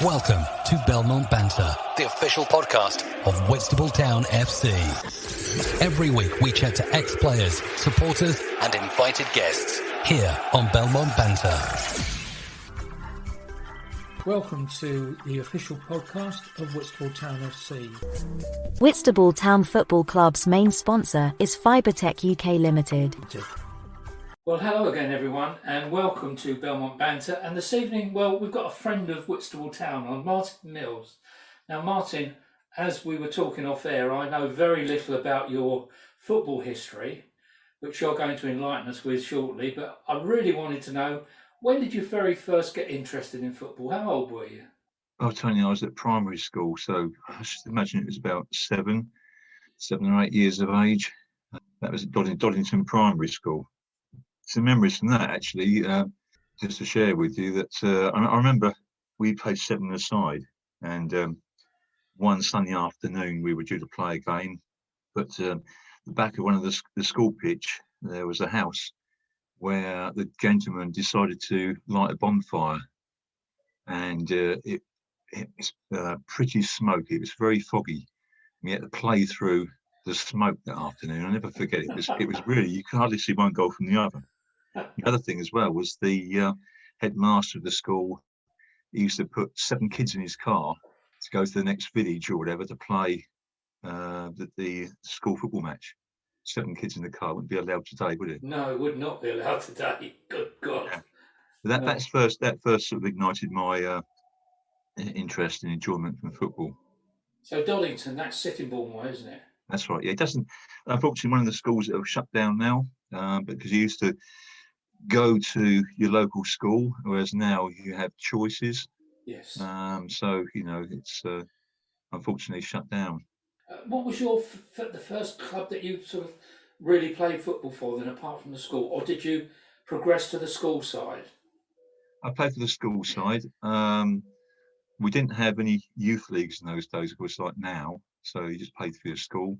Welcome to Belmont Banter, the official podcast of Whitstable Town FC. Every week we chat to ex-players, supporters and invited guests here on Belmont Banter. Welcome to the official podcast of Whitstable Town FC. Whitstable Town Football Club's main sponsor is Fibertech UK Limited. Well, hello again, everyone, and welcome to Belmont Banter. And this evening, well, we've got a friend of Whitstable Town on, Martin Mills. Now, Martin, as we were talking off air, I know very little about your football history, which you're going to enlighten us with shortly. But I really wanted to know, when did you very first get interested in football? How old were you? Oh, Tony, I was at primary school, so I should imagine it was about seven or 8 years of age. That was at Doddington Primary School. Some memories from that, actually, just to share with you, that I remember we played 7-a-side, and one Sunday afternoon we were due to play a game, but the back of one of the school pitch, there was a house where the gentleman decided to light a bonfire, and it was pretty smoky. It was very foggy. We had to play through the smoke that afternoon. I'll never forget it. It was really, you could hardly see one goal from the other. The other thing as well was the headmaster of the school. He used to put 7 kids in his car to go to the next village or whatever to play the school football match. 7 kids in the car wouldn't be allowed today, would it? No, it would not be allowed today. Good God. Yeah. But that first sort of ignited my interest and enjoyment from football. So Doddington, that's Sittingbourne way, isn't it? That's right. Yeah, it doesn't. Unfortunately, one of the schools that have shut down now, because you used to go to your local school, whereas now you have choices. Yes. So it's unfortunately shut down. What was your the first club that you sort of really played football for then, apart from the school, or did you progress to the school side? I played for the school side. We didn't have any youth leagues in those days, of course, like now. So you just played for your school.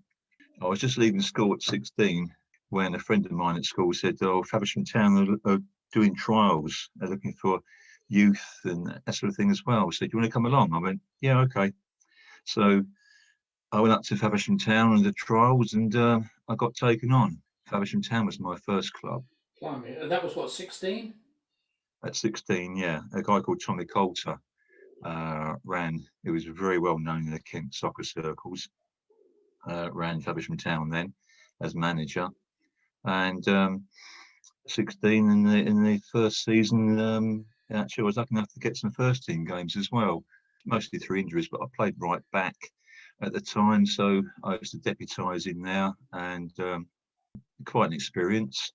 I was just leaving school at 16 when a friend of mine at school said, "Oh, Faversham Town are doing trials. They're looking for youth and that sort of thing as well. So do you want to come along?" I went, "Yeah, okay." So I went up to Faversham Town and the trials, and I got taken on. Faversham Town was my first club. Blimey. And that was what, 16? At 16, yeah. A guy called Tommy Coulter ran. It was very well known in the Kent soccer circles. Ran Faversham Town then as manager, and 16 in the first season. Actually, I was lucky enough to get some first team games as well, mostly through injuries, but I played right back at the time, so I used to deputise in there, and quite an experience.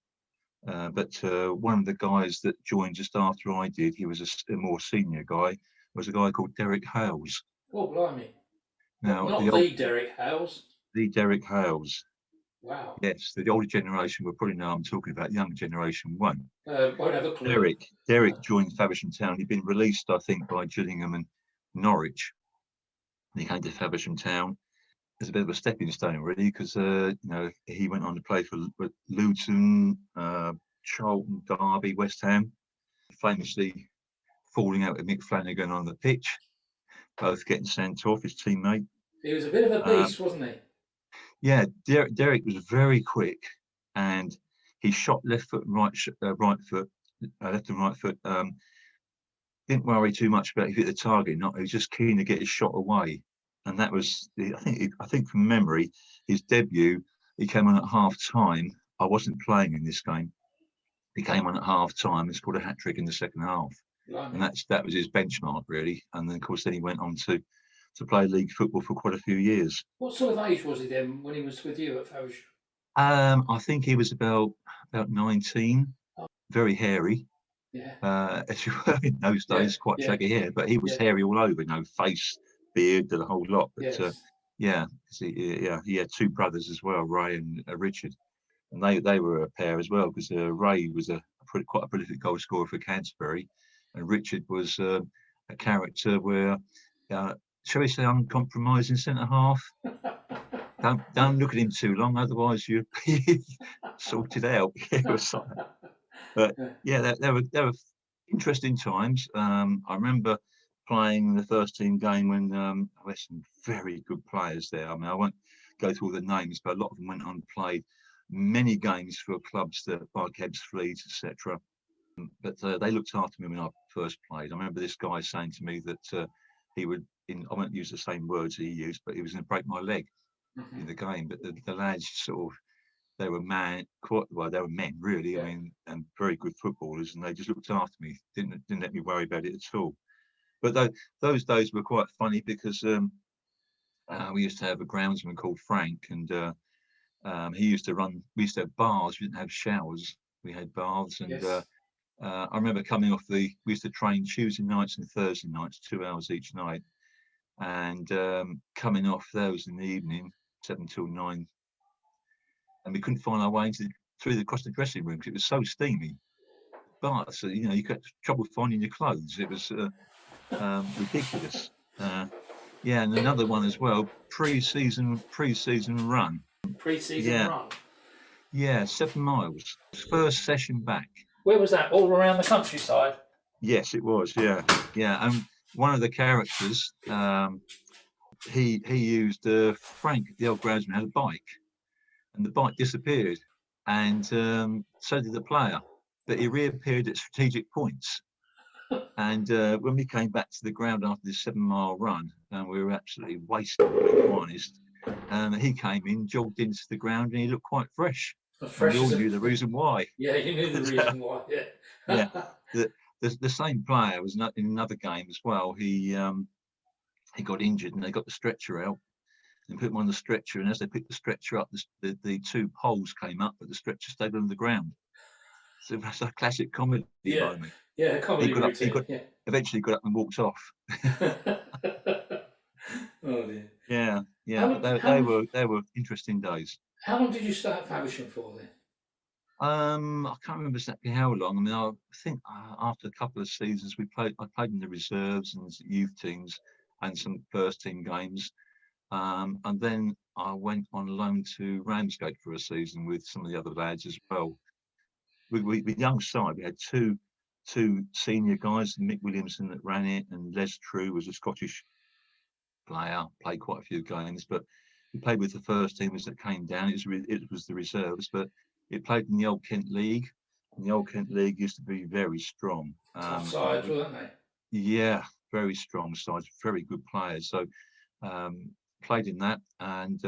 But one of the guys that joined just after I did, he was a more senior guy, was a guy called Derek Hales. Oh, blimey. Now, Not the Derek Hales. The Derek Hales. Wow. Yes, the older generation will probably know I'm talking about. The younger generation won't. Won't have a clue. Derek joined Faversham Town. He'd been released, I think, by Gillingham and Norwich. And he came to Faversham Town as a bit of a stepping stone, really, because he went on to play for Luton, Charlton, Derby, West Ham, famously falling out with Mick Flanagan on the pitch, both getting sent off, his teammate. He was a bit of a beast, wasn't he? Yeah, Derek was very quick, and he shot left foot and right foot, left and right foot. Didn't worry too much about if he hit the target. He was just keen to get his shot away, and that was I think from memory, his debut. He came on at half time. I wasn't playing in this game. He came on at half time and scored a hat trick in the second half, and that was his benchmark really. And then of course he went on to play league football for quite a few years. What sort of age was he then when he was with you at Faversham? I think he was about 19, very hairy. Yeah. As you were in those days, quite shaggy hair, but he was hairy all over, face, beard, the whole lot. But he had 2 brothers as well, Ray and Richard, and they were a pair as well, because Ray was quite a prolific goal scorer for Canterbury, and Richard was a character where. Shall we say uncompromising centre half? Don't look at him too long, otherwise you'll be sorted out. But yeah, there were interesting times. I remember playing the first team game when there were some very good players there. I mean, I won't go through all the names, but a lot of them went on and played many games for clubs that like Ebbs Fleet, etc. But they looked after me when I first played. I remember this guy saying to me that he would, I won't use the same words he used, but he was going to break my leg in the game. But the lads sort of, they were men really. Yeah. I mean, and very good footballers, and they just looked after me. Didn't let me worry about it at all. But those days were quite funny because we used to have a groundsman called Frank, and he used to run. We used to have baths. We didn't have showers. We had baths, and Yes. I remember coming off we used to train Tuesday nights and Thursday nights, 2 hours each night, and coming off those in the evening, 7 till 9. And we couldn't find our way across the dressing room because it was so steamy. But so, you got trouble finding your clothes. It was ridiculous. Yeah, and another one as well. Pre-season run. Pre-season run. Yeah, 7 miles. First session back. Where was that? All around the countryside. Yes, it was. Yeah. And one of the characters, he used Frank, the old groundsman, had a bike. And the bike disappeared, and so did the player. But he reappeared at strategic points. And when we came back to the ground after this 7-mile run, we were absolutely wasted, to be honest. He came in, jogged into the ground, and he looked quite fresh. We all knew the reason why. Yeah, you knew the reason why. Yeah. Yeah. The same player was in another game as well. He got injured, and they got the stretcher out and put him on the stretcher, and as they picked the stretcher up, the 2 poles came up, but the stretcher stayed on the ground. So that's a classic comedy moment. Yeah, comedy routine. Eventually got up and walked off. Oh dear. Yeah. They were interesting days. How long did you stay at Faversham for then? I can't remember exactly how long. I mean, I think after a couple of seasons, I played in the reserves and youth teams and some first team games. And then I went on loan to Ramsgate for a season with some of the other lads as well. With young side, we had two senior guys, Mick Williamson that ran it, and Les True was a Scottish player, played quite a few games, but he played with the first teamers that came down. It was the reserves, but it played in the Old Kent League, and the Old Kent League used to be very strong. Tough sides, weren't they? Yeah, very strong sides, very good players. So played in that and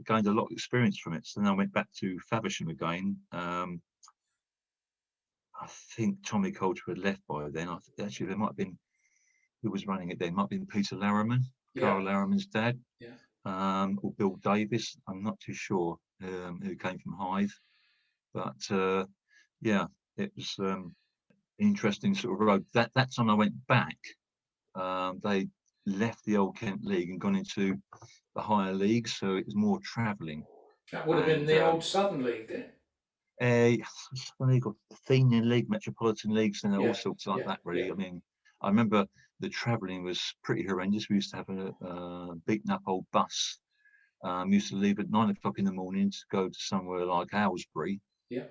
gained a lot of experience from it. So then I went back to Faversham again. I think Tommy Coulter had left by then. Actually, there might have been, who was running it then? Might have been Peter Larriman, Carl Larriman's dad, or Bill Davis. I'm not too sure who came from Hythe. But it was an interesting sort of road. That time I went back, they left the Old Kent League and gone into the higher leagues, so it was more travelling. That would have been the old Southern League then. League or Athenian League, Metropolitan Leagues, and all sorts like that. Really, I mean, I remember the travelling was pretty horrendous. We used to have a beaten up old bus. Used to leave at 9 o'clock in the morning to go to somewhere like Aylesbury. Yeah.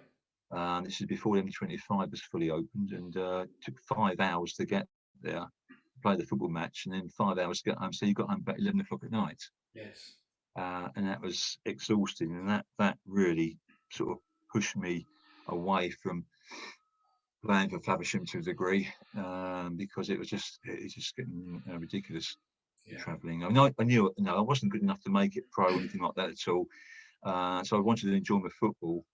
This is before Ep94 was fully opened, and took 5 hours to get there, play the football match, and then 5 hours to get home. So you got home about 11 o'clock at night. Yes. And that was exhausting, and that really sort of pushed me away from playing for Faversham to a degree, because it was just getting ridiculous travelling. I mean, I knew I wasn't good enough to make it pro or anything like that at all. So I wanted to enjoy my football.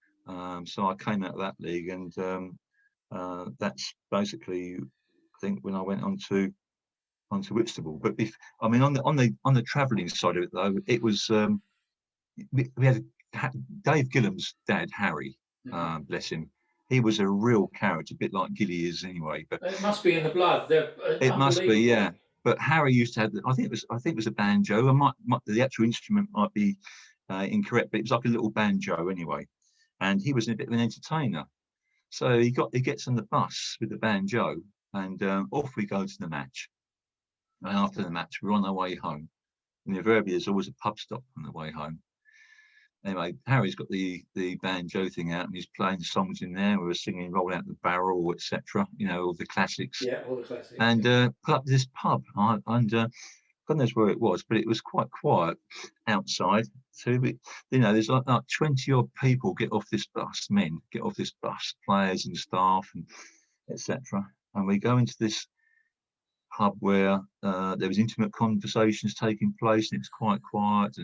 So I came out of that league, and that's basically, I think, when I went onto Whitstable. But I mean, on the travelling side of it, though, it was we had Dave Gillam's dad, Harry, bless him. He was a real character, a bit like Gilly is anyway. But it must be in the blood. It must be, yeah. But Harry used to have, I think it was a banjo. The actual instrument might be incorrect, but it was like a little banjo anyway. And he was a bit of an entertainer. So he gets on the bus with the banjo, and off we go to the match. And after the match, we're on our way home. And invariably, there's always a pub stop on the way home. anyway, Harry's got the banjo thing out, and he's playing songs in there. We were singing "Roll Out the Barrel," etc. All the classics. Yeah, all the classics. And put up this pub, and God knows where it was, but it was quite quiet outside. So there's like 20 odd people get off this bus, players and staff and etc. And we go into this pub where there was intimate conversations taking place, and it was quite quiet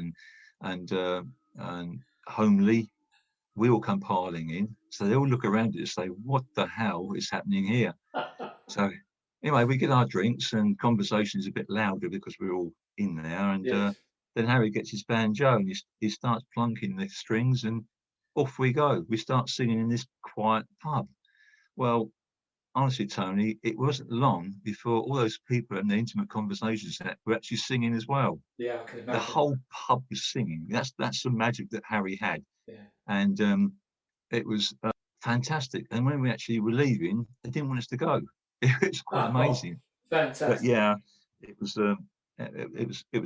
and homely. We all come piling in, so they all look around it and say, "What the hell is happening here?" So anyway, we get our drinks, and conversation is a bit louder because we're all in there. And Yes. then Harry gets his banjo and he starts plunking the strings, and off we go. We start singing in this quiet pub. Well, honestly, Tony, it wasn't long before all those people in the intimate conversations were actually singing as well. Yeah, I can imagine. The whole pub was singing. That's the magic that Harry had. Yeah. And it was fantastic. And when we actually were leaving, they didn't want us to go. It was quite amazing. Fantastic. But yeah, it was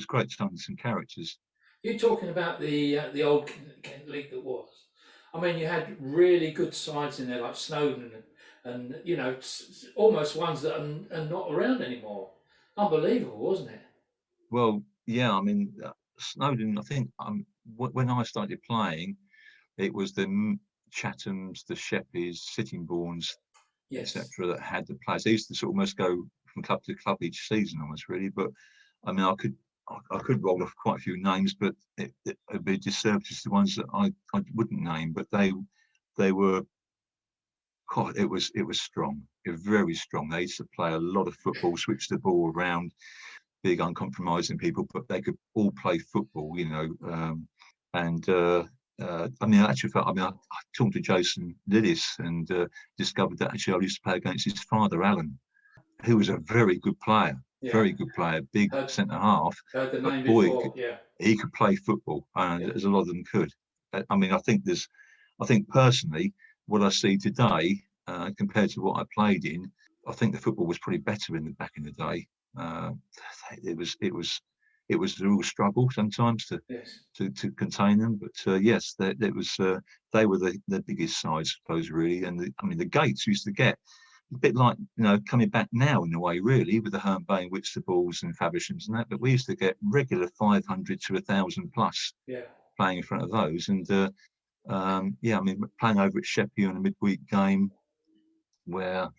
great to find some characters. You're talking about the old Kent League that was. I mean, you had really good sides in there like Snowdon and almost ones that are not around anymore. Unbelievable, wasn't it? Well, yeah, I mean, Snowdon, I think when I started playing, it was the Chathams, the Sheppeys, Sittingbournes, yes, etc. that had the players. They used to sort of almost go from club to club each season almost, really. But I mean, I could roll off quite a few names, but it would be disservice to the ones that I wouldn't name. But they were, God, it was strong. It was very strong. They used to play a lot of football, switch the ball around, big uncompromising people, but they could all play football, I mean, actually, I talked to Jason Lillis and discovered that actually I used to play against his father, Alan, who was a very good player, big centre half. Heard the name boy, before, yeah. He could play football, and as a lot of them could. I mean, I think personally, what I see today compared to what I played in, I think the football was probably better back in the day. It was a real struggle sometimes to contain them, but yes, they were the biggest sides, I suppose, really. And the gates used to get a bit like coming back now in a way, really, with the Herne Bay, Whitstables and Favershams and that. But we used to get regular 500 to 1,000 plus playing in front of those. And playing over at Sheppey on a midweek game where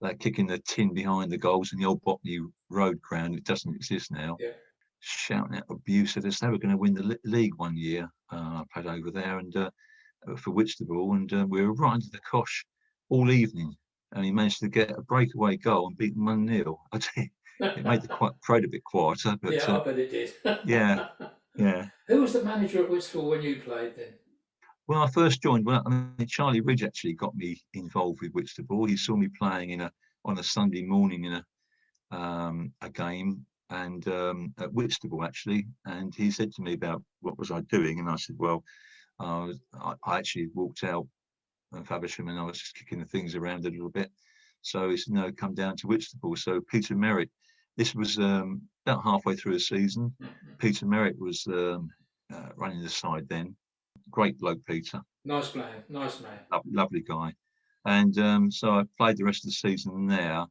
they're kicking the tin behind the goals in the old Bartley road ground. It doesn't exist now. Yeah. Shouting out abuse at us. They were going to win the league one year. I played over there and for Whitstable, and we were right under the cosh all evening. And he managed to get a breakaway goal and beat them 1-0. It made the crowd a bit quieter. But, yeah, I bet it did. yeah. Who was the manager at Whitstable when you played then? When I first joined, Charlie Ridge actually got me involved with Whitstable. He saw me playing on a Sunday morning in a game. And at Whitstable actually, and he said to me about what was I doing, and I said, well, I actually walked out of Faversham and I was just kicking the things around a little bit. So he said, no, come down to Whitstable. So Peter Merritt, this was about halfway through the season. Peter Merritt was running the side then. Great bloke, Peter. Nice man. Lovely guy. And so I played the rest of the season there.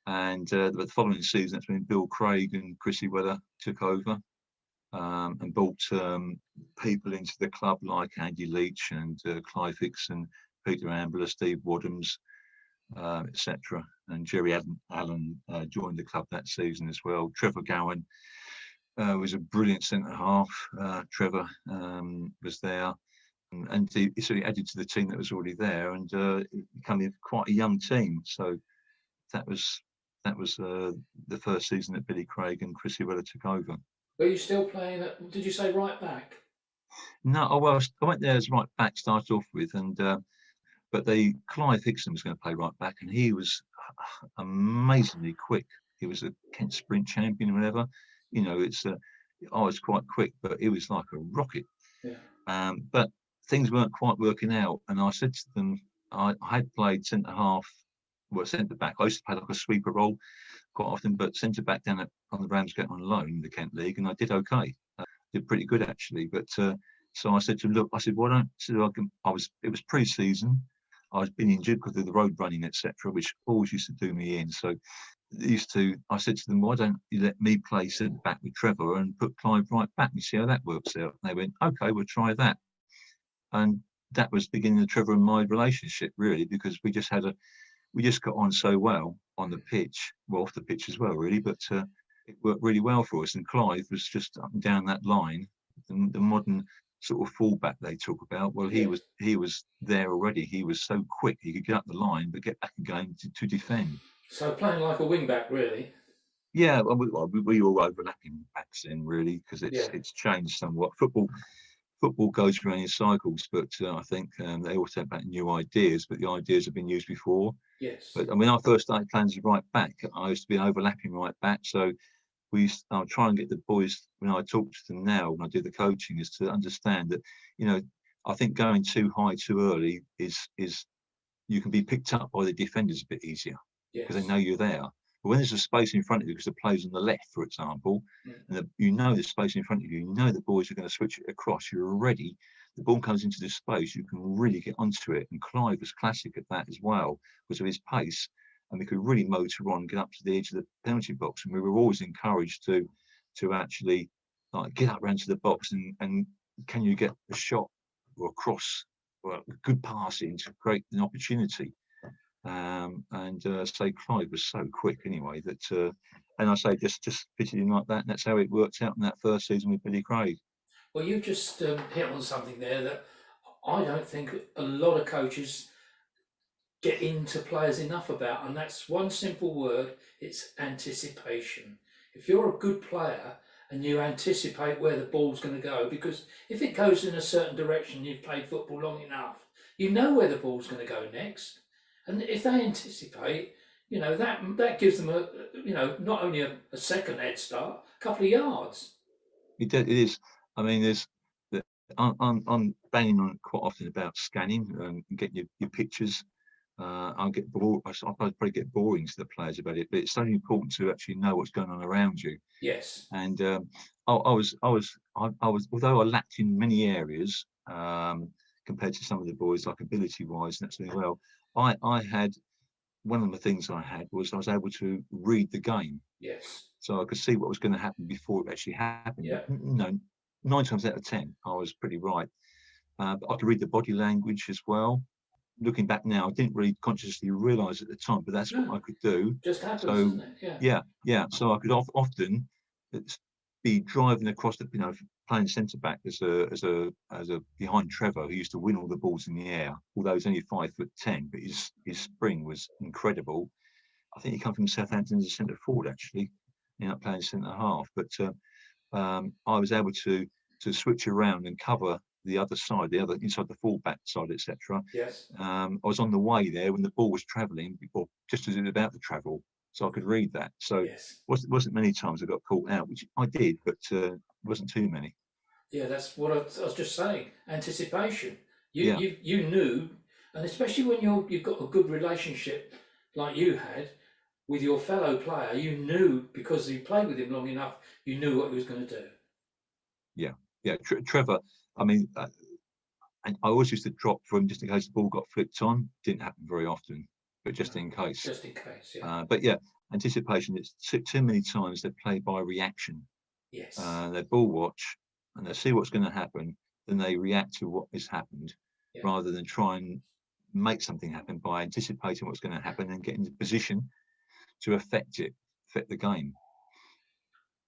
And the following season, that's when Bill Craig and Chrissy Weller took over and brought people into the club like Andy Leach and Clive Hicks and Peter Ambler, Steve Wadhams, etc. And Jerry Allen joined the club that season as well. Trevor Gowan was a brilliant centre half. Trevor was there. And he added to the team that was already there, and it became quite a young team. So that was the first season that Billy Craig and Chrissy Weller took over. Were you still playing did you say right back? No, I went there as right back, started off with, and but Clive Hickson was going to play right back, and he was amazingly quick. He was a Kent Sprint champion or whatever. I was quite quick, but it was like a rocket. Yeah. But things weren't quite working out, and I said to them, I had played centre half. Well, centre back. I used to play like a sweeper role quite often, but centre back down on the Ramsgate on loan in the Kent League, and I did okay. Did pretty good actually. But So I said to him, look, I said, why don't, it was pre-season. I was been injured because of the road running, etc., which always used to do me in. So I said to them, why don't you let me play centre back with Trevor and put Clive right back and see how that works out? And they went, okay, we'll try that. And that was the beginning of Trevor and my relationship, really, because we just got on so well on the pitch, well, off the pitch as well, really, but it worked really well for us. And Clive was just up and down that line, the modern sort of fullback they talk about. Well, he was there already. He was so quick. He could get up the line, but get back again to defend. So playing like a wing back, really. Yeah, well, we were overlapping backs then, really, because it's changed somewhat. Football goes around in cycles, but I think they all take back new ideas, but the ideas have been used before. Yes. But when I first started playing as a right back, I used to be an overlapping right back. So I'll try and get the boys, when I talk to them now, when I do the coaching, is to understand that, I think going too high too early is you can be picked up by the defenders a bit easier because they know you're there. But when there's a space in front of you, because the player's on the left, for example, and the space in front of you, the boys are going to switch it across. You're already, the ball comes into this space, you can really get onto it. And Clive was classic at that as well, because of his pace. And we could really motor on, get up to the edge of the penalty box. And we were always encouraged to actually get up round to the box and can you get a shot or a cross or a good pass in to create an opportunity. Say Clive was so quick anyway that, and I say just fitted in like that, and that's how it worked out in that first season with Billy Craig. Well, you just hit on something there that I don't think a lot of coaches get into players enough about, and that's one simple word: it's anticipation. If you're a good player and you anticipate where the ball's going to go, because if it goes in a certain direction, you've played football long enough, you know where the ball's going to go next. And if they anticipate, that gives them not only a second head start, a couple of yards. It is. I mean, I'm banging on quite often about scanning and getting your pictures. I'll probably get boring to the players about it, but it's so important to actually know what's going on around you. Yes. And I was, although I lacked in many areas compared to some of the boys, like ability-wise, and that's doing well. I had, one of the things I had was I was able to read the game. Yes. So I could see what was going to happen before it actually happened. Yeah. 9 times out of 10, I was pretty right. But I could read the body language as well. Looking back now, I didn't really consciously realise at the time, but that's what I could do. Just happens, doesn't it? Yeah. So I could often be driving across the, playing centre back as a behind Trevor, who used to win all the balls in the air. Although he's only 5'10", but his spring was incredible. I think he came from Southampton as a centre forward, actually. He ended up playing centre half, but I was able to switch around and cover the other side, the other inside the fullback side, etc. Yes. I was on the way there when the ball was travelling, or just as it was about to travel, so I could read that. So wasn't many times I got caught out, which I did, but wasn't too many. Yeah, that's what I was just saying. Anticipation. You knew, and especially when you've got a good relationship like you had with your fellow player, you knew, because you played with him long enough, you knew what he was going to do. Yeah. Trevor, I mean, and I always used to drop for him just in case the ball got flicked on. Didn't happen very often, but just in case. Just in case, yeah. But yeah, anticipation. It's too many times they play by reaction. Yes. They ball watch and they see what's going to happen, then they react to what has happened, rather than try and make something happen by anticipating what's going to happen and get into position to affect the game.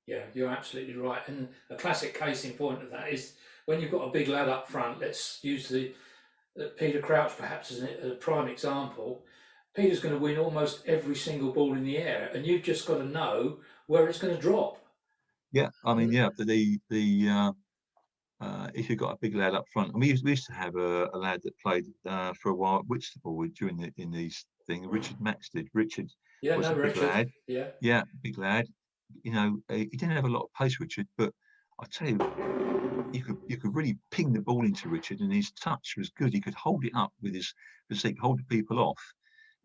Yeah, you're absolutely right. And a classic case in point of that is when you've got a big lad up front. Let's use the Peter Crouch perhaps as a prime example. Peter's going to win almost every single ball in the air, and you've just got to know where it's going to drop. Yeah, I mean, if you've got a big lad up front, I mean, we used to have a lad that played for a while at Whitstable in these things. Richard Max did. Richard was a big lad. Yeah, big lad. He didn't have a lot of pace, Richard, but I tell you, you could really ping the ball into Richard, and his touch was good. He could hold it up with his physique, hold the people off.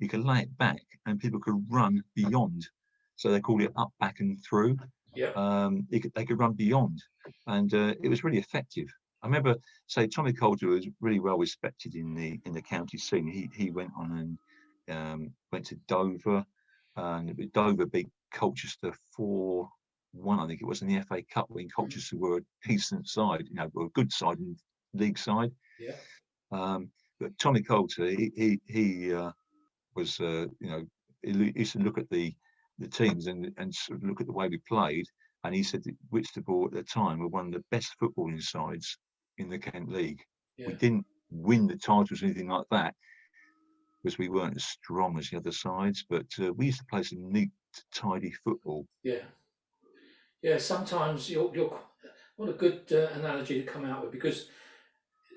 He could lay it back, and people could run beyond. So they called it up, back, and through. Yeah. They could run beyond, and it was really effective. I remember, say, Tommy Coulter was really well respected in the county scene. He went on and went to Dover, and Dover beat Colchester 4-1, I think it was, in the FA Cup, when Colchester were a decent side, were a good side and league side. Yeah. But Tommy Coulter, he was, he used to look at the teams and sort of look at the way we played, and he said that Whitstable at the time were one of the best footballing sides in the Kent League. Yeah. We didn't win the titles or anything like that because we weren't as strong as the other sides, but we used to play some neat, tidy football. Yeah. Yeah, sometimes you're what a good analogy to come out with, because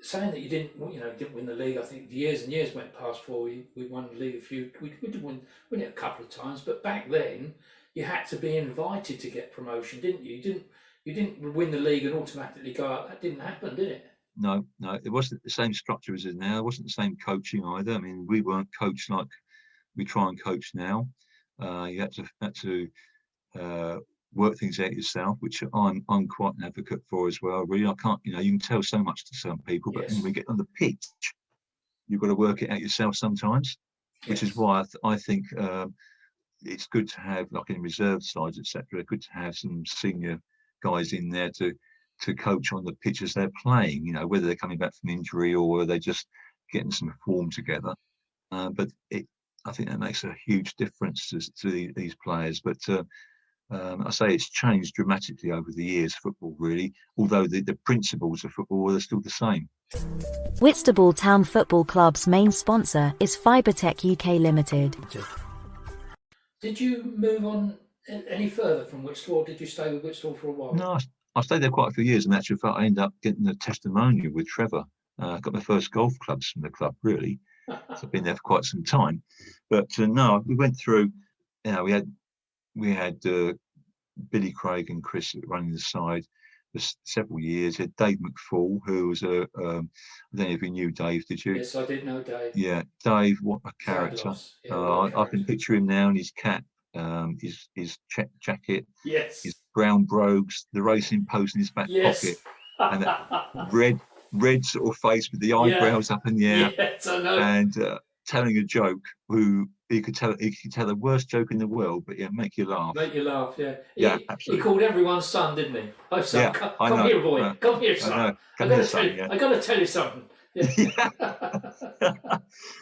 saying that you didn't win the league, I think years and years went past before we won the league. We did win it a couple of times, but back then you had to be invited to get promotion, didn't you? You didn't win the league and automatically go up. That didn't happen, did it? No, it wasn't the same structure as it is now. It wasn't the same coaching either. I mean, we weren't coached like we try and coach now. You had to work things out yourself, which I'm quite an advocate for as well. Really, I can't, you can tell so much to some people, but when we get on the pitch, you've got to work it out yourself sometimes, which is why I think it's good to have, like in reserve sides, etc., good to have some senior guys in there to coach on the pitch as they're playing, whether they're coming back from injury or whether they're just getting some form together. But I think that makes a huge difference to these players. But I say it's changed dramatically over the years, football, really, although the principles of football are still the same. Whitstable Town Football Club's main sponsor is Fibertech UK Limited. Did you move on any further from Whitstable, or did you stay with Whitstable for a while? No, I stayed there quite a few years. In actual fact, I ended up getting a testimonial with Trevor. I got my first golf clubs from the club, really. So I've been there for quite some time. But no, we went through, we had Billy Craig and Chris running the side for several years. We had Dave McFall, who was I don't know if you knew Dave, did you? Yes, I did know Dave. Yeah, Dave, what a character. I can picture him now in his cap, his check jacket, his brown brogues, the racing post in his back pocket, and that red sort of face with the eyebrows up in the air. Yes, I know. And telling a joke, he could tell the worst joke in the world, but make you laugh. Make you laugh, yeah. Absolutely. He called everyone's son, didn't he? Oh, son, come here, boy. Come here, son. I got to tell you something. Yeah.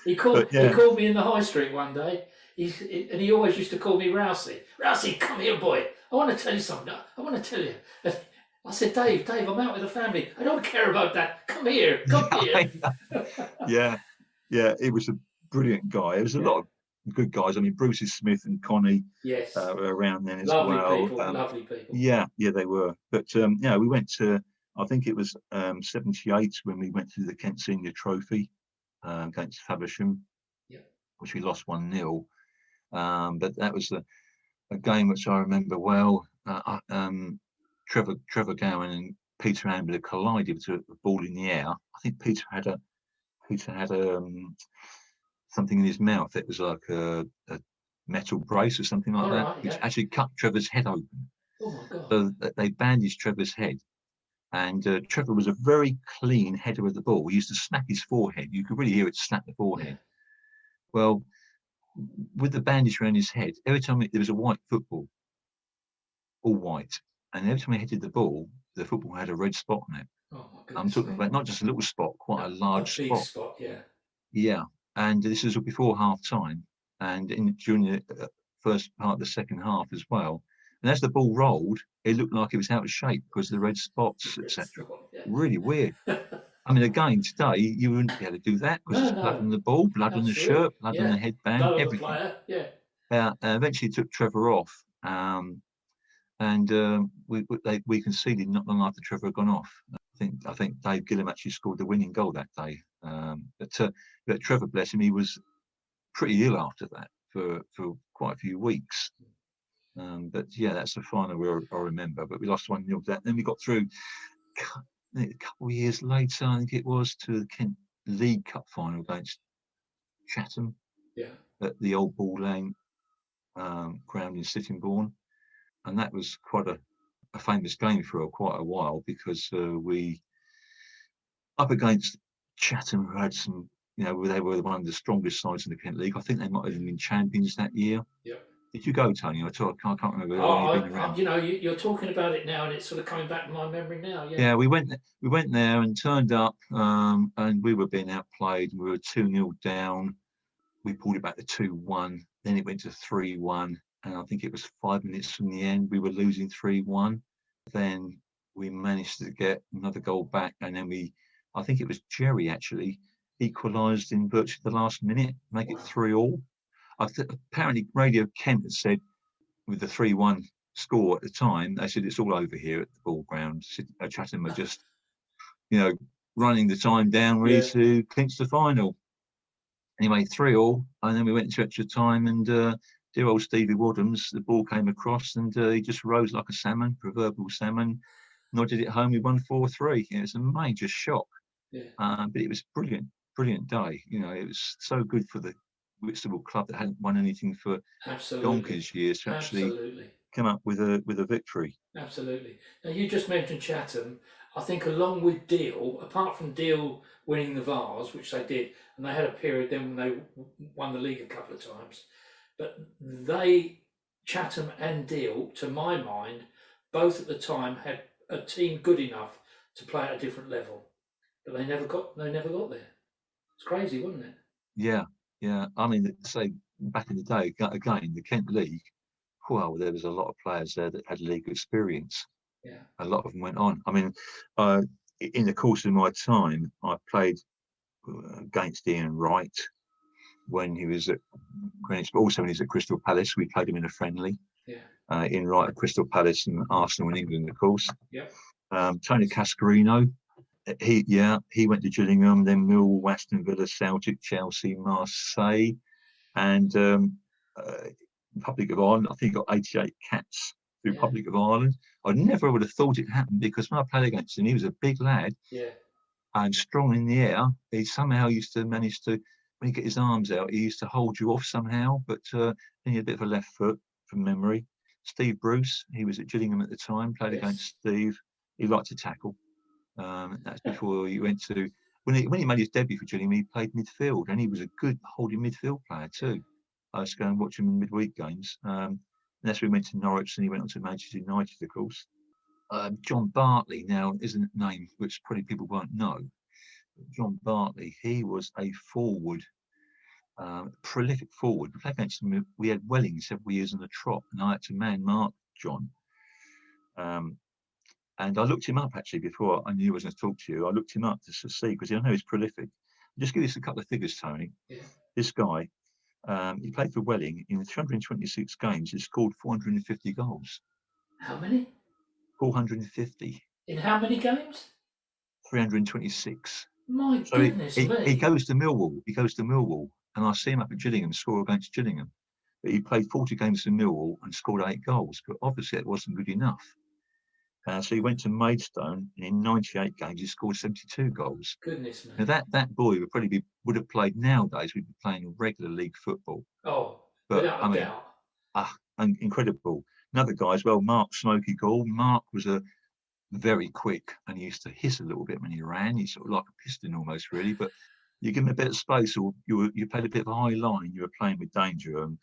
He called me in the high street one day. And he always used to call me Rousey. Rousey, come here, boy. I want to tell you something. I want to tell you. I said, Dave, I'm out with the family. I don't care about that. Come here. Yeah, he was a brilliant guy. There was a lot of good guys. I mean, Brucey Smith and Connie were around then as well. Lovely people. Yeah, they were. But we went to, I think it was 78 when we went to the Kent Senior Trophy against Faversham, which we lost 1-0. But that was a game which I remember well. Trevor Gowan and Peter Ambler collided with a ball in the air. I think Peter had something in his mouth. It was like a metal brace or something like that, which actually cut Trevor's head open. Oh my God. So they bandaged Trevor's head. And Trevor was a very clean header of the ball. He used to smack his forehead. You could really hear it slap the forehead. Well, with the bandage around his head, every time there was a white football, all white, and every time he headed the football had a red spot on it. Oh my goodness. I'm talking about not just a little spot, quite a large big spot. Yeah. And this was before half time, and during the first part of the second half as well. And as the ball rolled, it looked like it was out of shape because of the red spots, etc. Really weird. I mean, again, today you wouldn't be able to do that because there's blood on the ball, blood on the shirt, blood on the headband, everything. Eventually took Trevor off, and we conceded not long after Trevor had gone off. I think Dave Gillam actually scored the winning goal that day. But Trevor, bless him, he was pretty ill after that for quite a few weeks. But that's the final I remember. But we lost 1-0 to that. Then we got through a couple of years later, I think it was, to the Kent League Cup final against Chatham at the old Ball Lane ground in Sittingbourne. And that was quite a famous game for quite a while because we up against Chatham, who had some, they were one of the strongest sides in the Kent League. I think they might have been champions that year. Yep. Did you go, Tony? I can't remember. You're talking about it now, and it's sort of coming back to my memory now. Yeah. Yeah, we went there and turned up, and we were being outplayed. We were 2-0 down. We pulled it back to 2-1. Then it went to 3-1, and I think it was 5 minutes from the end. We were losing 3-1. Then we managed to get another goal back, and then I think it was Jerry actually equalised in virtually the last minute, make it 3-3. Apparently, Radio Kent had said with the 3-1 score at the time, they said it's all over here at the ball ground. Chatham are just, running the time down, ready to clinch the final. Anyway, 3-3, and then we went into extra time, and dear old Stevie Wadhams, the ball came across, and he just rose like a salmon, proverbial salmon, nodded it home. We won 4-3. It was a major shock, but it was brilliant day. It was so good for the Whitstable club that hadn't won anything for donkey's years to actually come up with a victory. Absolutely. Now, you just mentioned Chatham. I think along with Deal, apart from Deal winning the Vase, which they did, and they had a period then when they won the league a couple of times, but Chatham and Deal, to my mind, both at the time had a team good enough to play at a different level, but they never got there. It's crazy, wasn't it? Yeah. I mean, say back in the day, again, the Kent League, well, there was a lot of players there that had league experience. Yeah. A lot of them went on. I mean, in the course of my time, I played against Ian Wright when he was at Greenwich, but also when he was at Crystal Palace. We played him in a friendly. Yeah. Ian Wright at Crystal Palace and Arsenal in England, of course. Yeah. Tony Cascarino. He went to Gillingham, then Millwall, Aston Villa, Celtic, Chelsea, Marseille, and Republic of Ireland. I think he got 88 caps for Republic of Ireland. I never would have thought it happened, because when I played against him, he was a big lad and strong in the air. He somehow used to manage to, when he get his arms out, he used to hold you off somehow, but then he had a bit of a left foot from memory. Steve Bruce, he was at Gillingham at the time, played against Steve. He liked to tackle. That's before he went to, when he made his debut for Gillingham, he played midfield, and he was a good holding midfield player too. I used to go and watch him in midweek games. And that's when he went to Norwich, and he went on to Manchester United, of course. John Bartley now isn't a name which probably people won't know. John Bartley, he was a forward, prolific forward. We played against him. We had Welling several years on the trot, and I had to man mark John. And I looked him up actually before I knew I was going to talk to you. I looked him up to see, because I know he's prolific. I'll just give you a couple of figures, Tony. Yeah. This guy, he played for Welling in 326 games. He scored 450 goals. How many? 450. In how many games? 326. My goodness me. He goes to Millwall, and I see him up at Gillingham score against Gillingham. But he played 40 games for Millwall and scored 8 goals. But obviously it wasn't good enough. So he went to Maidstone, and in 98 games he scored 72 goals. Goodness me. Now that boy would have played nowadays. We'd be playing regular league football. Oh, but without a doubt. Incredible. Another guy as well, Mark Smokey Gall. Mark was a very quick, and he used to hiss a little bit when he ran. He's sort of like a piston almost, really. But you give him a bit of space, or you played a bit of a high line, you were playing with danger. And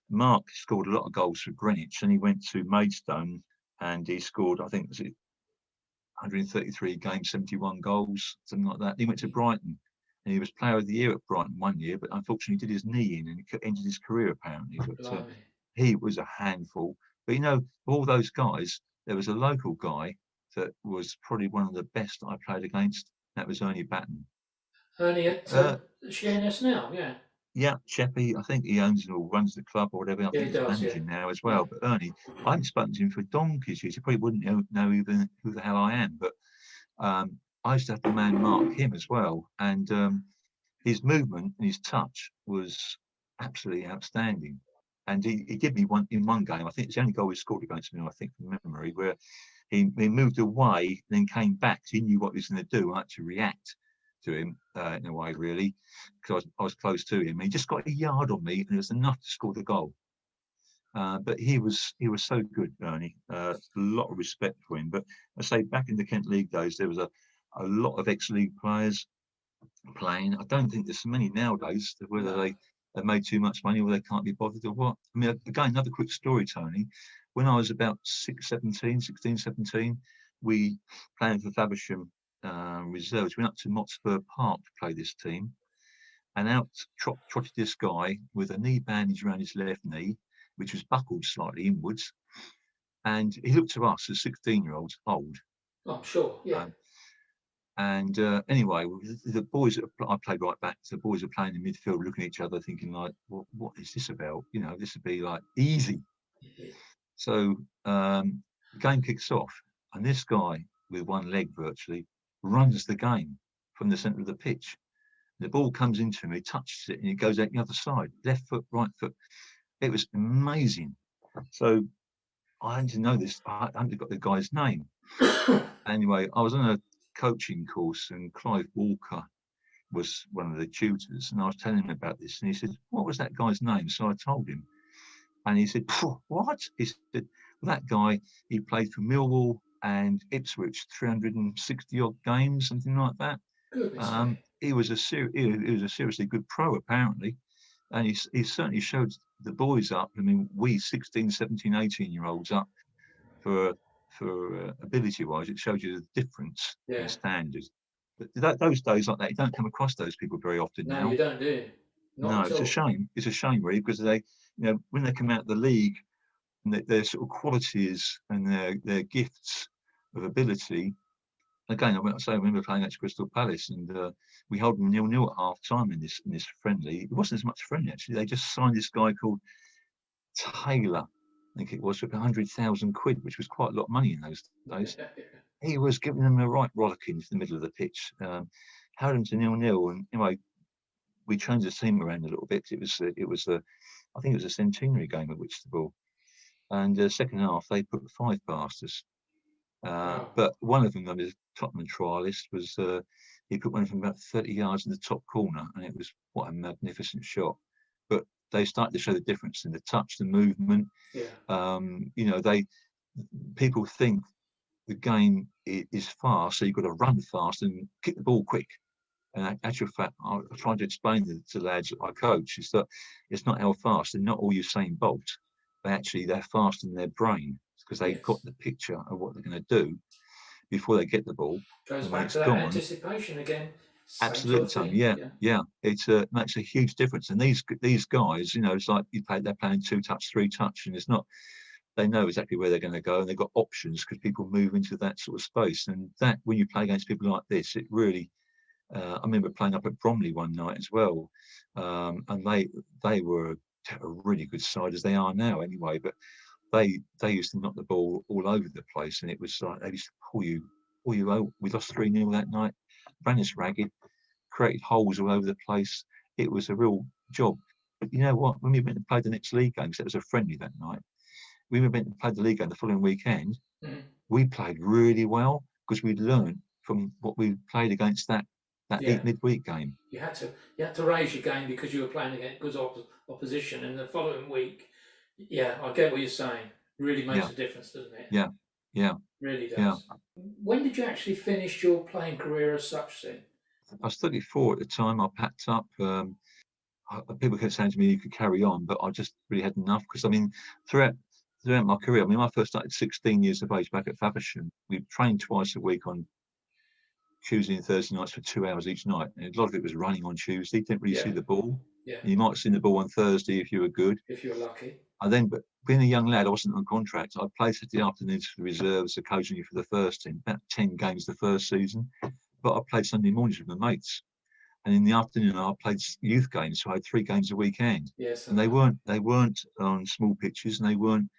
Mark scored a lot of goals for Greenwich, and he went to Maidstone. And he scored, I think, 133 games, 71 goals, something like that. He went to Brighton, and he was Player of the Year at Brighton one year, but unfortunately did his knee in, and he ended his career apparently. But he was a handful. But all those guys, there was a local guy that was probably one of the best I played against. That was Ernie Batten. Ernie at Sheerness now, yeah. Yeah, Sheppey, I think he owns or runs the club or whatever. I think he's managing now as well. But Ernie, I haven't spoken to him for donkey's years. He probably wouldn't know even who the hell I am. But I used to have to man mark him as well. And his movement and his touch was absolutely outstanding. And he did me one in one game. I think it's the only goal he scored against me, I think, from memory, where he moved away, then came back. So he knew what he was going to do. I had to react to him in a way, really, because I was close to him. He just got a yard on me, and it was enough to score the goal. But he was so good, Ernie. A lot of respect for him. But I say, back in the Kent League days, there was a a lot of ex-league players playing. I don't think there's so many nowadays, whether they made too much money or they can't be bothered or what. I mean, again, another quick story, Tony. When I was about 16, 17, we playing for Faversham Reserves. Went up to Motspur Park to play this team. And out trotted this guy with a knee bandage around his left knee, which was buckled slightly inwards. And he looked to us as 16-year-olds old. Oh, sure, yeah. Anyway, the boys, I played right back. So the boys are playing in midfield, looking at each other, thinking like, what is this about? You know, this would be like easy. So the game kicks off, and this guy with one leg virtually runs the game from the centre of the pitch. The ball comes into him, he touches it, and it goes out the other side, left foot, right foot. It was amazing. So I hadn't know this. I hadn't got the guy's name. Anyway, I was on a coaching course, and Clive Walker was one of the tutors, and I was telling him about this, and he said, "What was that guy's name?" So I told him, and he said, "What?" He said, "Well, that guy, he played for Millwall and Ipswich, 360 odd games, something like that." He was a seriously good pro, apparently, and he certainly showed the boys up. I mean, we 16, 17, 18-year-olds up for ability-wise. It shows you the difference in standards. But those days like that, you don't come across those people very often now. No, you don't, do you? No, it's a shame. It's a shame, really, because they, you know, when they come out of the league, and their sort of qualities and their gifts of ability. Again, I remember playing against Crystal Palace, and we held them 0-0 at half time in this friendly. It wasn't as much friendly, actually. They just signed this guy called Taylor, I think it was, for 100,000 quid, which was quite a lot of money in those days. He was giving them a right rollicking into the middle of the pitch, held them to 0-0, and anyway, we changed the team around a little bit. I think it was a centenary game at Whitstable, and the second half they put 5 past us. But one of them, the Tottenham trialist, was he put one from about 30 yards in the top corner, and it was what a magnificent shot. But they started to show the difference in the touch, the movement. You know, people think the game is fast, so you've got to run fast and kick the ball quick. And actual fact, I tried to explain to the lads that I coach, is that it's not how fast. They're not all Usain Bolt. They're fast in their brain, because they've got the picture of what they're going to do before they get the ball. Goes back to that anticipation again. Absolutely, Tom. Yeah. It makes a huge difference. And these guys, you know, it's like they're playing 2-touch, 3-touch, and it's not. They know exactly where they're going to go, and they've got options because people move into that sort of space. And that, when you play against people like this, it really. I remember playing up at Bromley one night as well, and they were a really good side, as they are now anyway. But they used to knock the ball all over the place, and it was like they used to pull you out. We lost 3-0 that night, ran us ragged, created holes all over the place. It was a real job. But you know what? When we went and played the next league game, because it was a friendly that night, we went and played the league game the following weekend. We played really well because we'd learned from what we played against that midweek game. You had to raise your game because you were playing against good opposition, and the following week. Yeah, I get what you're saying. Really makes a difference, doesn't it? Yeah. Really does. Yeah. When did you actually finish your playing career as such then? I was 34 at the time. I packed up. People kept saying to me you could carry on, but I just really had enough, because I mean, throughout my career, I mean, I first started 16 years of age back at Faversham. We trained twice a week on Tuesday and Thursday nights for 2 hours each night, and a lot of it was running on Tuesday. Didn't really see the ball. You might have seen the ball on Thursday if you were good. If you were lucky. But being a young lad, I wasn't on contract. I played Saturday afternoons for the reserves, occasionally for the first team, about 10 games the first season. But I played Sunday mornings with my mates, and in the afternoon I played youth games, so I had 3 games a weekend. Yes, and they weren't on small pitches, and they weren't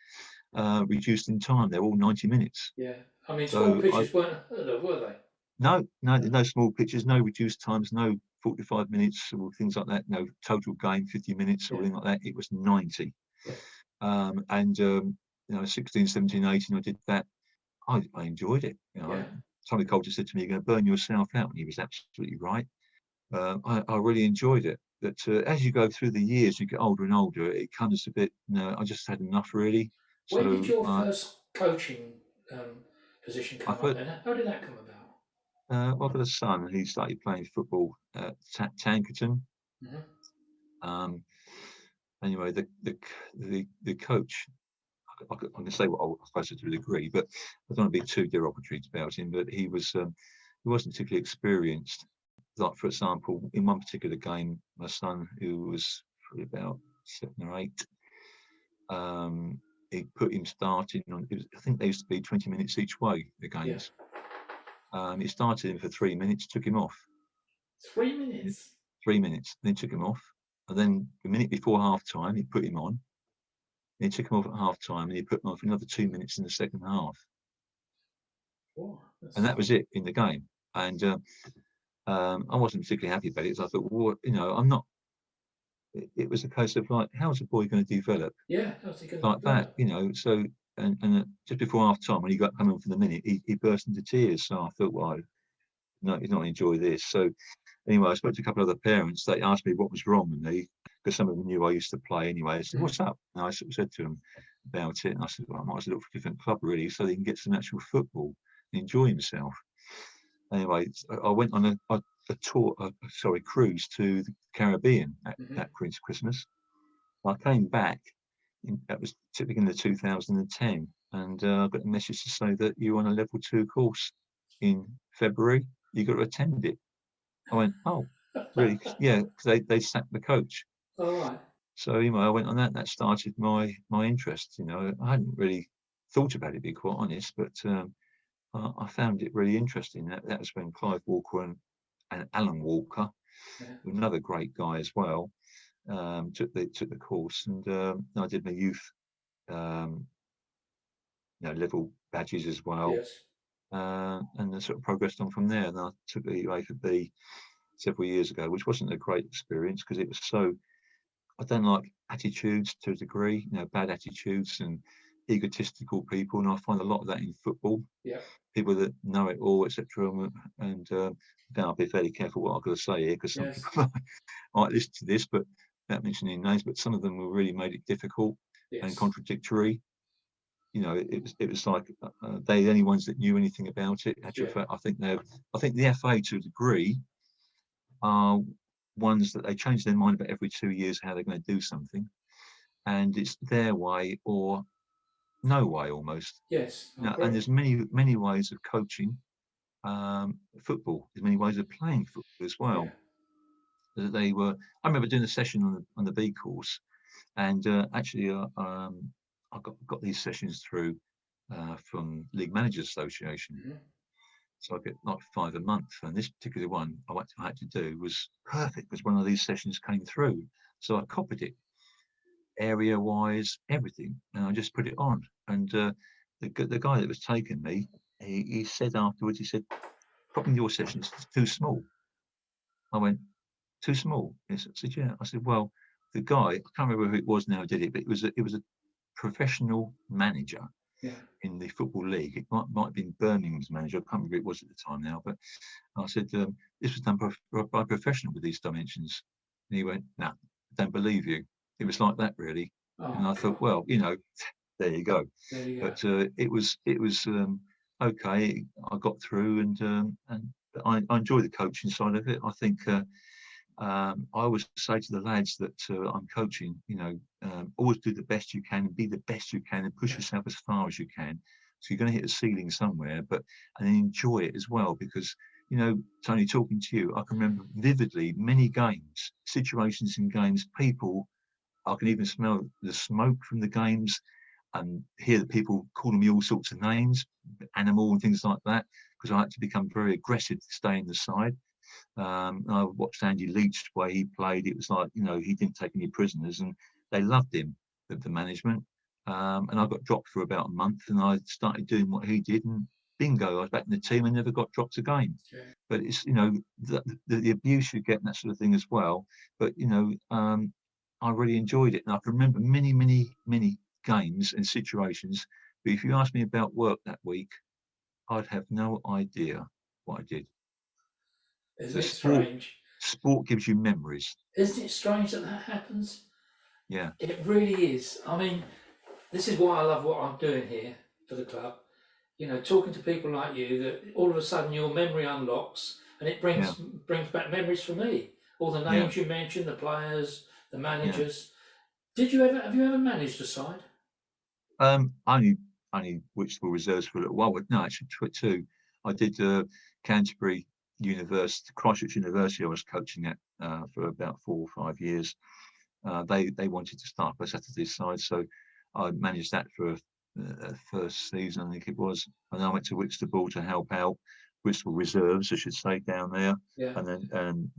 reduced in time. They're all 90 minutes. Yeah, I mean, small pitches weren't heard of, were they? No small pitches, no reduced times, no 45 minutes or things like that, no total game 50 minutes or anything like that. It was 90. You know, 16, 17, 18, I did that. I enjoyed it. You know, Tommy Coulter said to me, "You're going to burn yourself out," and he was absolutely right. I really enjoyed it. But as you go through the years, you get older and older, it comes a bit, you know, I just had enough, really. When did your first coaching position come up then? How did that come about? I've got a son who started playing football at Tankerton. Mm-hmm. Anyway, the coach, I'm going to say what I suppose to a degree, but I don't want to be too derogatory about him. But he wasn't particularly experienced. Like, for example, in one particular game, my son, who was probably about 7 or 8, he put him starting on. I think they used to be 20 minutes each way, the games. Yeah. He started him for 3 minutes, took him off. 3 minutes? 3 minutes, then took him off. And then a minute before half time, he put him on. Then he took him off at half time, and he put him on for another 2 minutes in the second half. Oh, and that was it in the game. And I wasn't particularly happy about it. So I thought, well, I'm not. It was a case of like, how's a boy going to develop? Yeah, how's he going to like develop? that? So and just before half time, when he got coming for the minute, he burst into tears. So I thought, well, no, he's not going to enjoy this. So anyway, I spoke to a couple of other parents. They asked me what was wrong with me, because some of them knew I used to play anyway. I said, what's up? And I sort of said to them about it. And I said, well, I might as well look for a different club, really, so they can get some actual football and enjoy himself. Anyway, I went on a cruise to the Caribbean at Christmas. I came back, that was at the beginning of 2010, and I got a message to say that you're on a level 2 course in February. You got to attend it. I went, oh, really? Yeah, because they sacked the coach. All right. So I went on that. That started my interest. I hadn't really thought about it, to be quite honest, but I found it really interesting. That was when Clive Walker and Alan Walker, another great guy as well, took the course, and I did my youth level badges as well. Yes. And then sort of progressed on from there. And I took the UEFA several years ago, which wasn't a great experience because it was so. I don't like attitudes to a degree, bad attitudes and egotistical people, and I find a lot of that in football. Yeah. People that know it all, etc. And I'll be fairly careful what I've got to say here, because some people might listen to this, but without mentioning names, but some of them really made it difficult and contradictory. It was like they're the only ones that knew anything about it. Actually, I think the FA, to a degree, are ones that they change their mind about every 2 years how they're going to do something, and it's their way or no way almost. Yes. And there's many ways of coaching football. There's many ways of playing football as well. Yeah. I remember doing a session on the B course, and actually I got these sessions through from League Managers Association. Mm-hmm. So I get like 5 a month, and this particular one I had to do was perfect because one of these sessions came through. So I copied it, area-wise, everything, and I just put it on. And the guy that was taking me, he said afterwards, he said, "Probably your session's too small." I went, "Too small?" I said, "Yeah." I said, "Well, the guy, I can't remember who it was now who did it, but it was a professional manager." Yeah. In the Football League. It might have been Birmingham's manager. I can't remember who it was at the time now, but I said, this was done by a professional with these dimensions. And he went, "No, I don't believe you." It was like that, really. Oh, and I thought, well, there you go. There you go. But it was okay. I got through, and I enjoy the coaching side of it. I think I always say to the lads that I'm coaching, always do the best you can and be the best you can and push yourself as far as you can. So you're going to hit a ceiling somewhere, and enjoy it as well. Because, Tony, talking to you, I can remember vividly many games, situations in games, people, I can even smell the smoke from the games and hear the people calling me all sorts of names, animal and things like that, because I had to become very aggressive to stay in the side. I watched Andy Leach the way he played. It was like, he didn't take any prisoners, and they loved him, the management. And I got dropped for about a month, and I started doing what he did, and bingo, I was back in the team and never got dropped again. Yeah. But it's, the abuse you get and that sort of thing as well. But, I really enjoyed it. And I can remember many, many, many games and situations. But if you asked me about work that week, I'd have no idea what I did. Isn't it strange? Sport gives you memories. Isn't it strange that happens? Yeah. It really is. I mean, this is why I love what I'm doing here for the club. talking to people like you, that all of a sudden your memory unlocks and it brings back memories for me. All the names you mentioned, the players, the managers. Have you ever managed a side? Only Whitstable Reserves for a little while. No, actually, two. I did Canterbury University, Christchurch University. I was coaching at for about 4 or 5 years. They wanted to start a Saturday side, so I managed that for a first season, I think it was. And then I went to Whitstable to help out. Whitstable Reserves, I should say, down there. Yeah. And then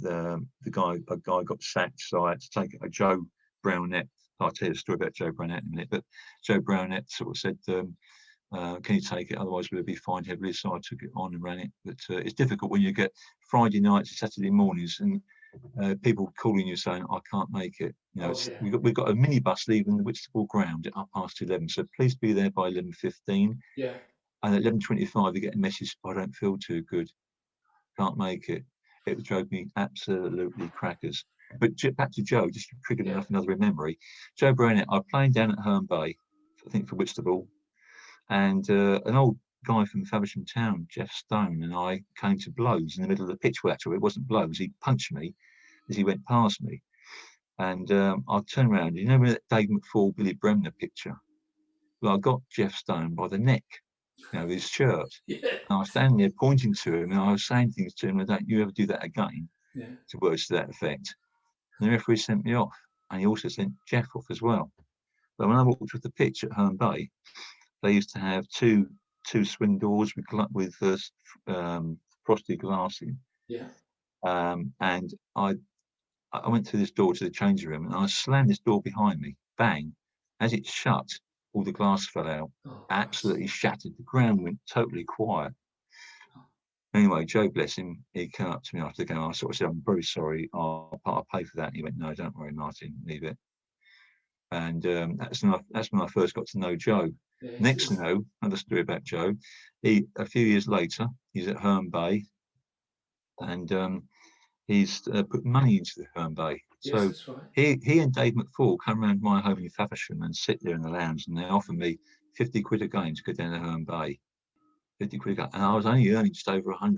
a guy got sacked, so I had to take a Joe Brownette. I'll tell you a story about Joe Brownette in a minute, but Joe Brownette sort of said, can you take it? Otherwise we'll be fined heavily. So I took it on and ran it. But it's difficult when you get Friday nights and Saturday mornings and people calling you saying, I can't make it. We've got a minibus leaving the Whitstable ground at 11:30. So please be there by 11:15. Yeah. And at 11:25 you get a message, I don't feel too good. Can't make it. It drove me absolutely crackers. But back to Joe, just triggered enough another memory. Joe Brownette, I was playing down at Herne Bay, I think for Whitstable, and an old guy from Faversham Town, Jeff Stone, and I came to blows in the middle of the pitch. Well, actually, it wasn't blows. He punched me as he went past me. And I turned around. You know that Dave McFall, Billy Bremner picture? Well, I got Jeff Stone by the neck, his shirt. Yeah. And I was standing there pointing to him, and I was saying things to him, don't you ever do that again, to words to that effect. And the referee sent me off, and he also sent Jeff off as well. But when I walked with the pitch at Herne Bay, they used to have two swing doors with frosted glass in. Yeah. And I went through this door to the changing room, and I slammed this door behind me. Bang! As it shut, all the glass fell out. Absolutely shattered. The ground went totally quiet. Anyway, Joe, bless him, he came up to me after the game. I sort of said, I'm very sorry, I'll pay for that. And he went, no, don't worry, Martin, leave it. And that's when I first got to know Joe. Yeah, next to know, another story about Joe, a few years later, he's at Herne Bay, and he's put money into the Herne Bay. So yes, that's right. he and Dave McFall come around my home in Faversham and sit there in the lounge, and they offer me 50 quid a game to go down to Herne Bay. 50 quid a game. And I was only earning just over about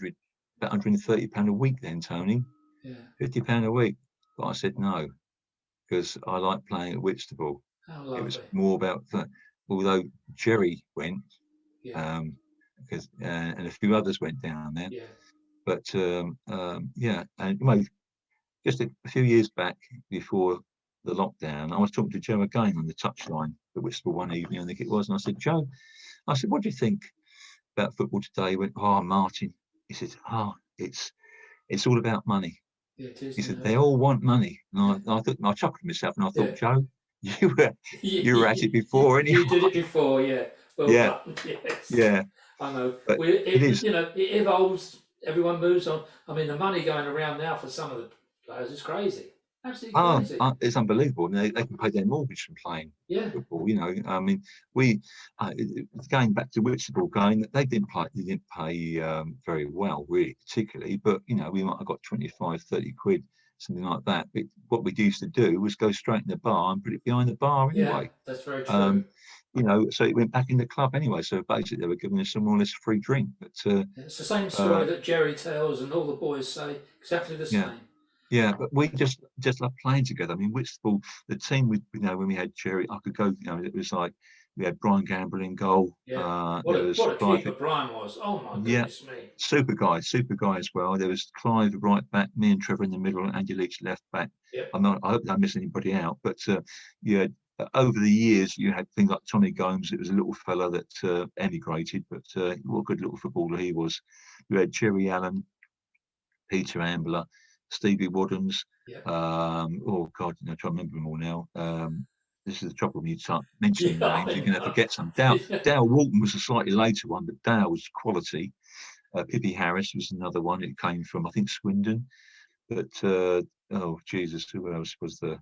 £130 a week then, Tony. Yeah. £50 a week. But I said no, because I like playing at Whitstable. It was more about that. Although Jerry went, because and a few others went down there. Yeah. But and just a few years back before the lockdown, I was talking to Joe again on the touchline at Whitstable one evening, I think it was, and I said, Joe, what do you think about football today? He went, Martin. He said, it's all about money. Yeah, it is, he said, they all want money. And I thought, I chuckled myself, and I thought, Joe, you were at it before, anyway. You did it before, yeah. Well done. Yes. Yeah. I know. It evolves. Everyone moves on. I mean, the money going around now for some of the players is crazy. Absolutely crazy. It's unbelievable. I mean, they can pay their mortgage from playing football. I mean, we going back to Whitstable, they didn't pay very well, really, particularly. But we might have got 25, 30 quid, something like that. But what we used to do was go straight in the bar and put it behind the bar anyway. Yeah, that's very true. So it went back in the club anyway. So basically, they were giving us some more or less free drink. But it's the same story that Jerry tells, and all the boys say exactly the same. Yeah, but we just love playing together. I mean, Whitstable, the team, when we had Jerry, I could go. It was like we had Brian Gamble in goal. Yeah. What a keeper Brian was. Oh my goodness me. Super guy as well. There was Clive right back, me and Trevor in the middle, and Andy Leach left back. Yep. I hope I don't miss anybody out. But over the years, you had things like Tommy Gomes. It was a little fella that emigrated, but what a good little footballer he was. You had Jerry Allen, Peter Ambler, Stevie Waddens. Yep. Oh God, I try to remember them all now. This is the trouble when you start mentioning names, you're going to forget some. Dale Walton was a slightly later one, but Dale was quality. Pippi Harris was another one. It came from, I think, Swindon. But oh Jesus, who else was the?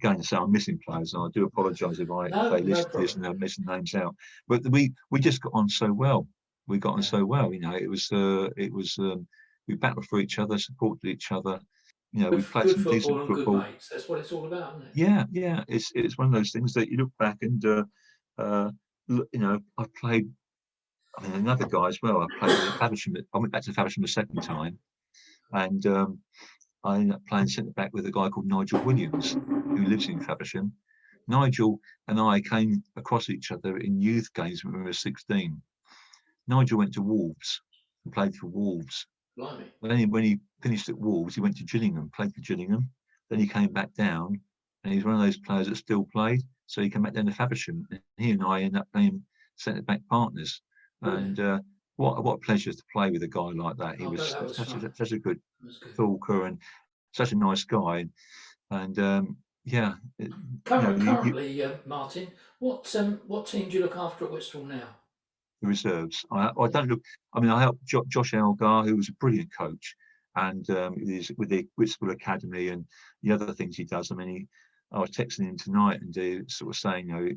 Going to say I'm missing players, and I do apologise if they listen to this and they're missing names out. But we just got on so well. We got on so well. It was we battled for each other, supported each other. We played some decent football. Good mates. That's what it's all about, isn't it? Yeah. It's one of those things that you look back and I played I mean, another guy as well. I played with Faversham. I went back to Faversham a second time, and I ended up playing centre back with a guy called Nigel Williams, who lives in Faversham. Nigel and I came across each other in youth games when we were 16. Nigel went to Wolves and played for Wolves. Blimey. When he finished at Wolves, he went to Gillingham, played for Gillingham. Then he came back down, and he's one of those players that still played. So he came back down to Faversham, and he and I ended up playing centre back partners. And what a pleasure to play with a guy like that. He was such a good talker and such a nice guy. And Currently, Martin, what team do you look after at Whitstable now? The reserves. I don't look. I mean, I helped Josh Elgar, who was a brilliant coach, and with the Whitstable Academy and the other things he does. I mean, I was texting him tonight and sort of saying, you know,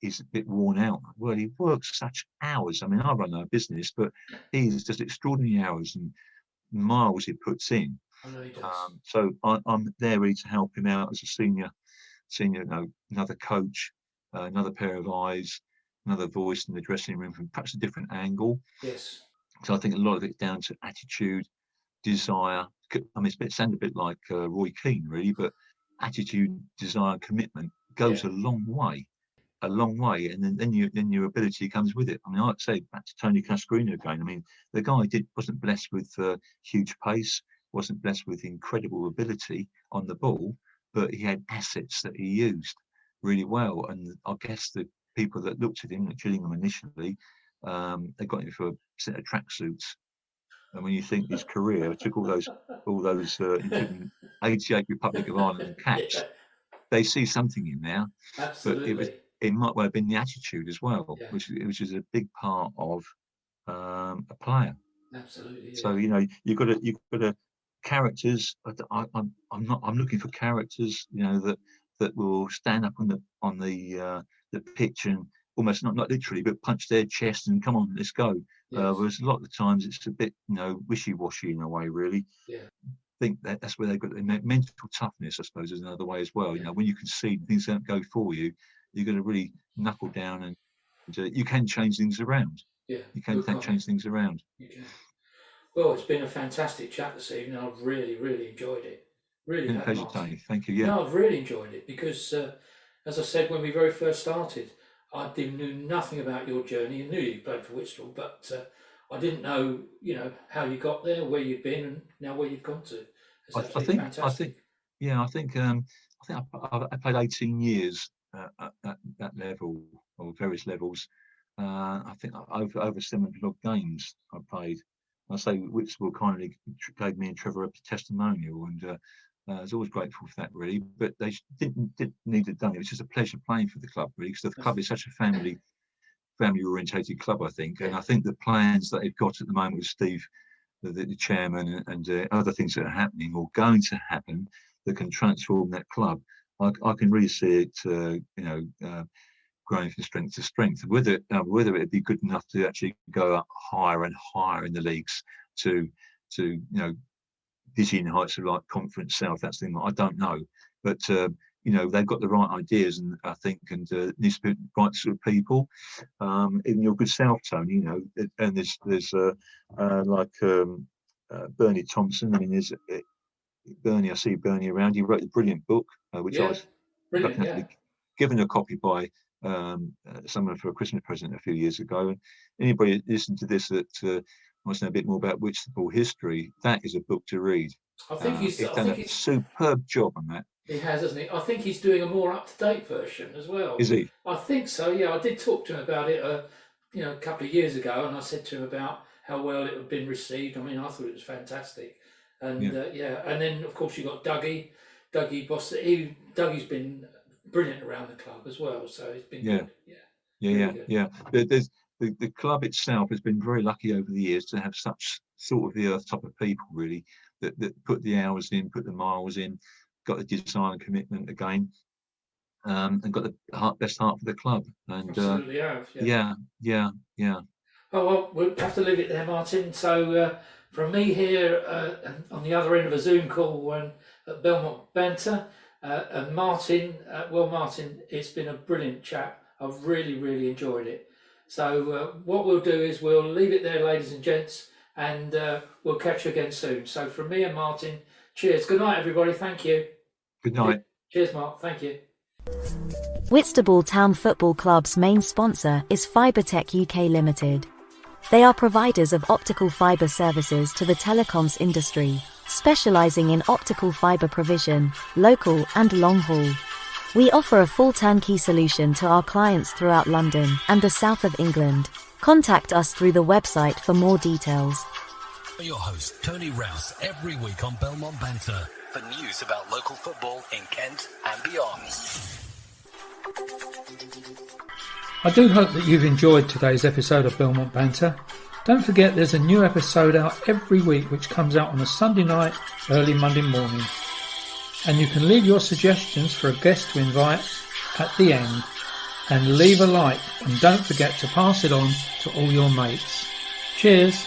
he's a bit worn out. Well, he works such hours. I mean, I run our business, but he's just extraordinary hours and miles he puts in. I know he does. So I'm there ready to help him out as a senior, you know, another coach, another pair of eyes, another voice in the dressing room from perhaps a different angle. Yes. So I think a lot of it's down to attitude, desire. I mean, it sounds a bit like Roy Keane, really, but attitude, desire, commitment goes a long way, and then your ability comes with it. I mean, I'd say back to Tony Cascarino again. I mean, the guy wasn't blessed with huge pace, wasn't blessed with incredible ability on the ball, but he had assets that he used really well. And I guess the people that looked at him at Gillingham initially, they got him for a set of tracksuits. And when you think his career took all those including 88 Republic of Ireland caps, they see something in there. Absolutely. But it might well have been the attitude as well, which is a big part of a player. Absolutely. So you know, you've got to characters. I'm looking for characters, you know, that will stand up on the pitch and almost not literally, but punch their chest and come on, let's go. Whereas a lot of the times it's a bit, you know, wishy-washy in a way, really. Yeah. I think that's where they've got the mental toughness, I suppose, is another way as well. You know, when you can see things don't go for you, you're going to really knuckle down and you can change things around. Yeah. You can change things around. You can. Well, it's been a fantastic chat this evening. I've really, really enjoyed it. Really, it's been a pleasure, Tony. Thank you. Yeah. No, I've really enjoyed it because, as I said when we very first started, I knew nothing about your journey. I knew you played for Whitstable, but I didn't know, you know, how you got there, where you've been, and now where you've gone to. It's absolutely fantastic. I think I played 18 years at that level or various levels. I think over 700 games I played. I say Whitstable kindly gave me and Trevor a testimonial, and I was always grateful for that, really. But they didn't need it done. It was just a pleasure playing for the club, really, because the club is such a family-orientated club, I think. And I think the plans that they've got at the moment with Steve, the chairman, and other things that are happening or going to happen that can transform that club, I can really see it, growing from strength to strength. Whether it'd be good enough to actually go up higher and higher in the leagues to dizzying heights of like Conference South, that's the thing that I don't know. But they've got the right ideas, and I think, and needs to be the right sort of people. In your good self, Tony, you know, and there's Bernie Thompson. I mean, there's Bernie. I see Bernie around. He wrote a brilliant book, which I was given a copy by someone for a Christmas present a few years ago. And anybody listening to this that wants to know a bit more about Whitstable history, that is a book to read. I think he's done a superb job on that. He has, hasn't he? I think he's doing a more up-to-date version as well. Is he? I think so. Yeah, I did talk to him about it, a couple of years ago, and I said to him about how well it had been received. I mean, I thought it was fantastic, and and then of course you got Dougie Boss. Dougie's been brilliant around the club as well, so it's been good. The club itself has been very lucky over the years to have such sort of the earth type of people, really, that put the hours in, put the miles in, got the desire and commitment again, and got the best heart for the club. And absolutely have. Yeah. Oh well, we'll have to leave it there, Martin. So from me here on the other end of a Zoom call at Belmont Banter, and Martin. Martin, it's been a brilliant chat. I've really, really enjoyed it. So what we'll do is we'll leave it there, ladies and gents, and we'll catch you again soon. So from me and Martin, cheers. Good night, everybody. Thank you. Good night. Cheers, Mark. Thank you. Whitstable Town Football Club's main sponsor is Fibertech UK Limited. They are providers of optical fibre services to the telecoms industry, specialising in optical fibre provision, local and long haul. We offer a full turnkey solution to our clients throughout London and the south of England. Contact us through the website for more details. Your host, Tony Rouse, every week on Belmont Banter for news about local football in Kent and beyond. I do hope that you've enjoyed today's episode of Belmont Banter. Don't forget there's a new episode out every week which comes out on a Sunday night, early Monday morning. And you can leave your suggestions for a guest to invite at the end. And leave a like, and don't forget to pass it on to all your mates. Cheers!